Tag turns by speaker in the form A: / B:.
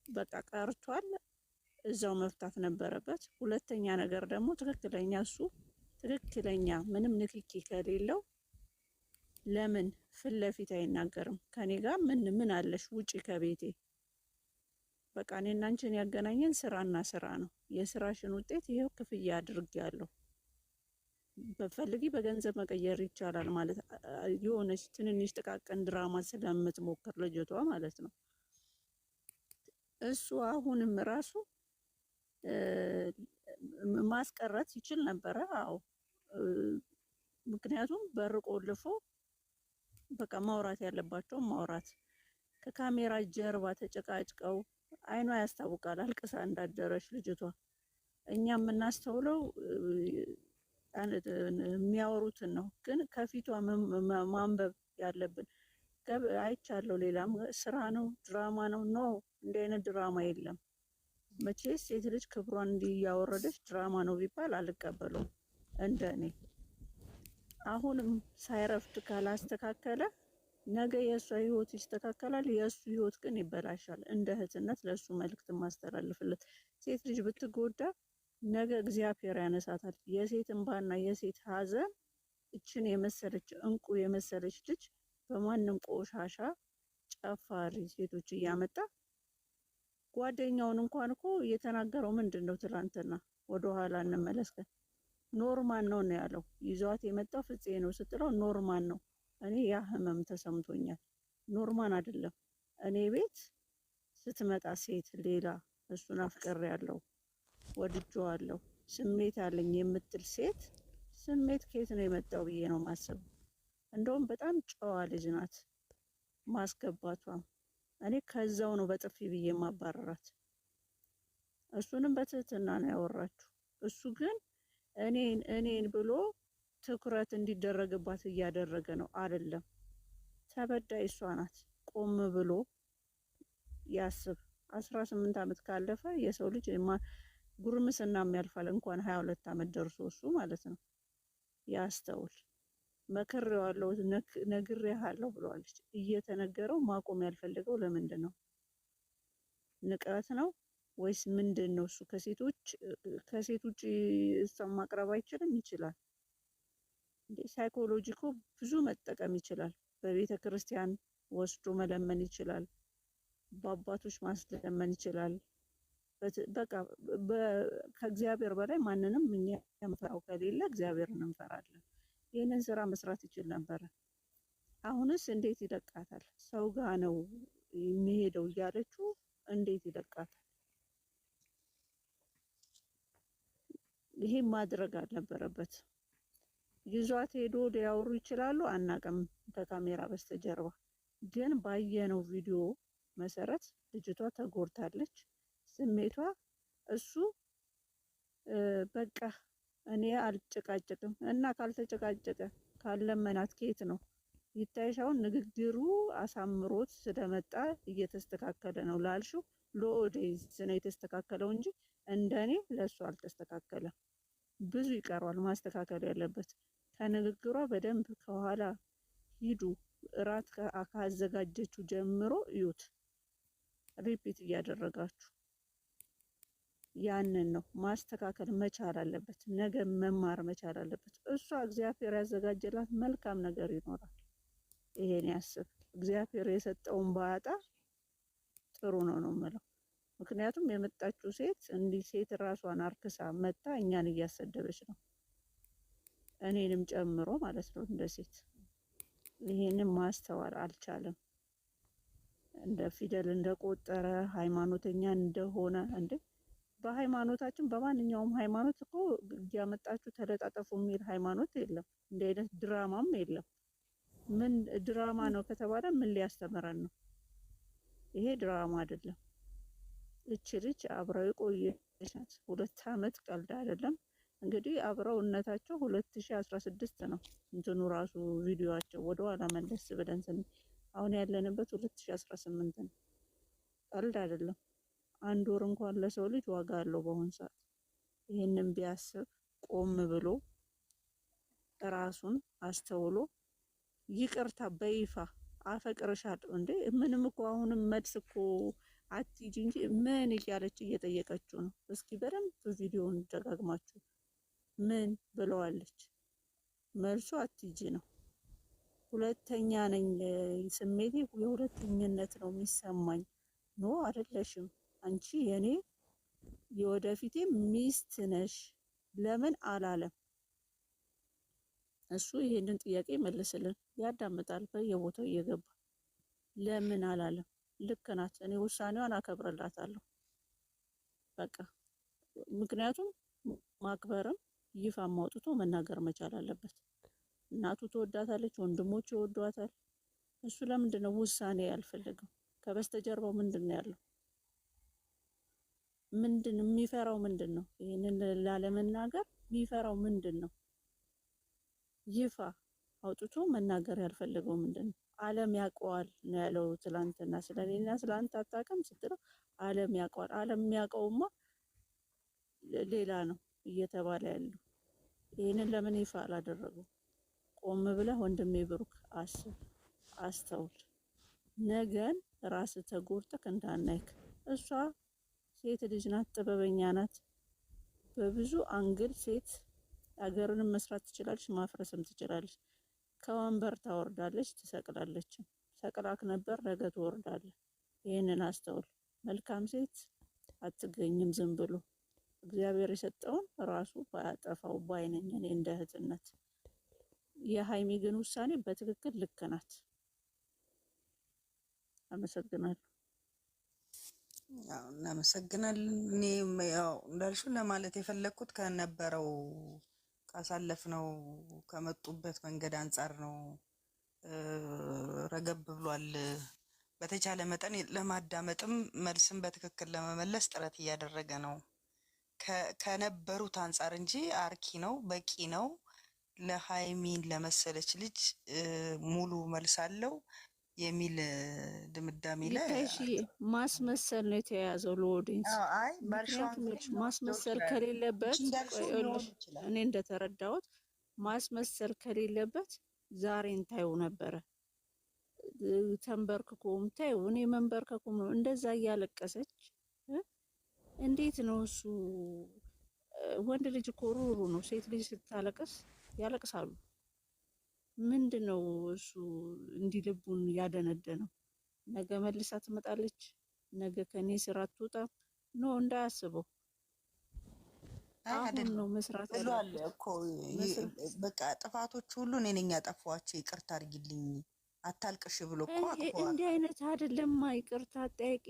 A: በቃ ቀርቷል። እዛው መፍታት ነበረበት። ሁለተኛ ነገር ደግሞ ትክክለኛ እሱ ትክክለኛ ምንም ንክኪ ከሌለው ለምን ፊት ለፊት አይናገርም? ከኔ ጋር ምን አለሽ? ውጪ ከቤቴ። በቃ እኔና አንቺን ያገናኘን ስራና ስራ ነው። የስራሽን ውጤት ይሄው ክፍያ አድርጌያለሁ። በፈልጊ በገንዘብ መቀየር ይቻላል ማለት የሆነች ትንንሽ ጥቃቅን ድራማ ስለምትሞክር ልጅቷ ማለት ነው። እሱ አሁንም ራሱ ማስቀረት ይችል ነበረ። አዎ ምክንያቱም በር ቆልፎ በቃ ማውራት ያለባቸው ማውራት፣ ከካሜራ ጀርባ ተጨቃጭቀው አይኗ ያስታውቃል አልቅሳ እንዳደረች ልጅቷ። እኛ የምናስተውለው የሚያወሩትን ነው፣ ግን ከፊቷ ማንበብ ያለብን። አይቻለሁ። ሌላም ስራ ነው ድራማ ነው። ኖ እንዲህ አይነት ድራማ የለም። መቼስ ሴት ልጅ ክብሯን እንዲህ እያወረደች ድራማ ነው ቢባል አልቀበለውም እንደኔ። አሁንም ሳይረፍድ ካላስተካከለ ነገ የእሷ ህይወት ይስተካከላል፣ የእሱ ህይወት ግን ይበላሻል። እንደ እህትነት ለእሱ መልእክት ማስተላልፍለት፣ ሴት ልጅ ብትጎዳ ነገ እግዚአብሔር ያነሳታል። የሴት እንባና የሴት ሀዘን እችን የመሰለች እንቁ የመሰለች ልጅ በማንም ቆሻሻ ጨፋሪ ሴቶች እያመጣ ጓደኛውን እንኳን እኮ እየተናገረው ምንድን ነው? ትላንትና ወደኋላ እንመለስከን ኖርማል ነው ነው ያለው። ይዟት የመጣው ፍፄ ነው ስትለው ኖርማል ነው። እኔ ያ ህመም ተሰምቶኛል። ኖርማል አይደለም። እኔ ቤት ስትመጣ ሴት ሌላ እሱን አፍቅሬያለሁ ወድጄዋለሁ ስሜት አለኝ የምትል ሴት ስሜት ከየት ነው የመጣው ብዬ ነው ማሰብ። እንደውም በጣም ጨዋ ልጅ ናት ማስገባቷም። እኔ ከዛው ነው በጥፊ ብዬ ማባረራት። እሱንም በትህትና ነው ያወራችሁ። እሱ ግን እኔን ብሎ ትኩረት እንዲደረግባት እያደረገ ነው። አይደለም ተበዳይ እሷ ናት። ቆም ብሎ ያስብ። 18 አመት ካለፈ የሰው ልጅ ጉርምስናም ያልፋል። እንኳን 22 አመት ደርሶ እሱ ማለት ነው። ያስተውል። መክሬዋለሁ ነግሬሃለሁ ብለዋለች። እየተነገረው ማቆም ያልፈለገው ለምንድን ነው? ንቀት ነው ወይስ ምንድን ነው? እሱ ከሴት ውጪ እሷን ማቅረብ አይችልም? ይችላል እንዴ? ሳይኮሎጂኮ ብዙ መጠቀም ይችላል። በቤተ ክርስቲያን ወስዶ መለመን ይችላል። በአባቶች ማስለመን ይችላል። በቃ ከእግዚአብሔር በላይ ማንንም እኛ የምንፈራው ከሌለ እግዚአብሔርን እንፈራለን። ይህንን ስራ መስራት ይችል ነበረ። አሁንስ እንዴት ይለቃታል? ሰው ጋ ነው የሚሄደው እያለችው እንዴት ይለቃታል? ይሄ ማድረግ አልነበረበት። ይዟት ሄዶ ሊያወሩ ይችላሉ፣ አናቅም ከካሜራ በስተጀርባ ግን ባየነው ቪዲዮ መሰረት ልጅቷ ተጎድታለች። ስሜቷ እሱ በቃ እኔ አልጨቃጨቅም እና ካልተጨቃጨቀ ካለመናት ከየት ነው ይታይሻውን? ንግግሩ አሳምሮት ስለመጣ እየተስተካከለ ነው ላልሽው ለኦዲየንስ ነው የተስተካከለው እንጂ እንደኔ ለሱ አልተስተካከለም። ብዙ ይቀረዋል ማስተካከል ያለበት። ከንግግሯ በደንብ ከኋላ ሂዱ። እራት ካዘጋጀችው ጀምሮ እዩት፣ ሪፒት እያደረጋችሁ ያንን ነው ማስተካከል መቻል አለበት። ነገ መማር መቻል አለበት። እሷ እግዚአብሔር ያዘጋጀላት መልካም ነገር ይኖራል። ይሄን ያስብ። እግዚአብሔር የሰጠውን ባያጣ ጥሩ ነው ነው የምለው። ምክንያቱም የመጣችው ሴት እንዲህ ሴት ራሷን አርክሳ መጣ እኛን እያሰደበች ነው፣ እኔንም ጨምሮ ማለት ነው እንደ ሴት። ይሄንን ማስተዋል አልቻለም። እንደ ፊደል እንደቆጠረ ሃይማኖተኛ እንደሆነ እንደ በሃይማኖታችን በማንኛውም ሃይማኖት እኮ እያመጣችሁ ተለጣጠፉ የሚል ሃይማኖት የለም። እንደ አይነት ድራማም የለም። ምን ድራማ ነው ከተባለ ምን ሊያስተምረን ነው? ይሄ ድራማ አይደለም። እቺ ልጅ አብረው የቆየች ናት። 2 አመት ቀልድ አይደለም። እንግዲህ አብረውነታቸው 2016 ነው እንትኑ ራሱ ቪዲዮአቸው ወደኋላ መለስ ብለን አሁን ያለንበት 2018 ነው። ቀልድ አይደለም። 1 ወር እንኳን ለሰው ልጅ ዋጋ አለው በአሁን ሰዓት። ይሄንን ቢያስብ ቆም ብሎ ራሱን አስተውሎ ይቅርታ በይፋ አፈቅርሻለሁ እንዴ ምንም እኮ አሁንም መልስ እኮ አትሂጂ እንጂ ምን እያለች እየጠየቀችው ነው። እስኪ በደንብ ቪዲዮውን ደጋግማችሁ ምን ብለዋለች? መልሱ አትሂጂ ነው። ሁለተኛ ነኝ፣ ስሜቴ የሁለተኝነት ነው የሚሰማኝ። ኖ አይደለሽም፣ አንቺ የኔ የወደፊቴ ሚስት ነሽ። ለምን አላለም? እሱ ይሄንን ጥያቄ መልስልን። ያዳምጣል በየቦታው እየገባ ለምን አላለም? ልክ ናት። እኔ ውሳኔዋን አከብርላታለሁ። በቃ ምክንያቱም ማክበርም ይፋ ማውጥቶ መናገር መቻል አለበት። እናቱ ትወዳታለች፣ ወንድሞቹ ይወዷታል። እሱ ለምንድን ነው ውሳኔ ያልፈለገው? ከበስተጀርባው ምንድን ነው ያለው? ምንድን የሚፈራው ምንድን ነው? ይሄንን ላለመናገር የሚፈራው ምንድን ነው? ይፋ አውጥቶ መናገር ያልፈለገው ምንድን ነው? ዓለም ያውቀዋል ነው ያለው ትላንትና። ስለሌላ ስለአንተ አታውቅም ስትለው ዓለም ያውቀዋል። ዓለም የሚያውቀውማ ሌላ ነው እየተባለ ያለው። ይህንን ለምን ይፋ አላደረገው? ቆም ብለህ ወንድሜ ብሩክ አስብ፣ አስተውል። ነገን ራስ ተጎድተህ እንዳናይክ። እሷ ሴት ልጅ ናት፣ ጥበበኛ ናት። በብዙ አንግል ሴት ሀገርንም መስራት ትችላለች፣ ማፍረስም ትችላለች። ከወንበር ታወርዳለች፣ ትሰቅላለች። ሰቅላክ ነበር፣ ነገ ትወርዳለህ። ይህንን አስተውል። መልካም ሴት አትገኝም ዝም ብሎ። እግዚአብሔር የሰጠውን ራሱ ባያጠፋው ባይነኝ እኔ እንደ እህትነት። የሀይሚ ግን ውሳኔ በትክክል ልክ ናት። አመሰግናለሁ።
B: ያው እናመሰግናለን። እኔ ያው እንዳልሽው ለማለት የፈለኩት ከነበረው ካሳለፍነው ከመጡበት መንገድ አንጻር ነው። ረገብ ብሏል። በተቻለ መጠን ለማዳመጥም መልስም በትክክል ለመመለስ ጥረት እያደረገ ነው ከነበሩት አንጻር እንጂ አርኪ ነው በቂ ነው። ለሀይሚን ለመሰለች ልጅ ሙሉ መልስ አለው የሚል ድምዳሜ ላይ
A: ማስመሰል ነው የተያያዘው ለኦዲየንስ። ማስመሰል ከሌለበት እኔ እንደተረዳሁት ማስመሰል ከሌለበት ዛሬን ታዩ ነበረ። ተንበርክኮም ታዩ፣ እኔ መንበርከኩም ነው እንደዛ እያለቀሰች እንዴት ነው እሱ? ወንድ ልጅ እኮ ሩሩ ነው። ሴት ልጅ ስታለቅስ ያለቅሳሉ። ምንድነው እሱ እንዲህ ልቡን ያደነደነው? ነገ መልሳ ትመጣለች፣ ነገ ከኔ ስራ አትወጣም። ኖ እንዳያስበው አሁን ነው መስራት ያለበት
B: እኮ። በቃ ጥፋቶች ሁሉ እኔ ነኝ ያጠፋኋቸው፣ ይቅርታ አድርጊልኝ አታልቅሽ ብሎ እኮ
A: እንዲህ አይነት አይደለም። ይቅርታ ጠይቂ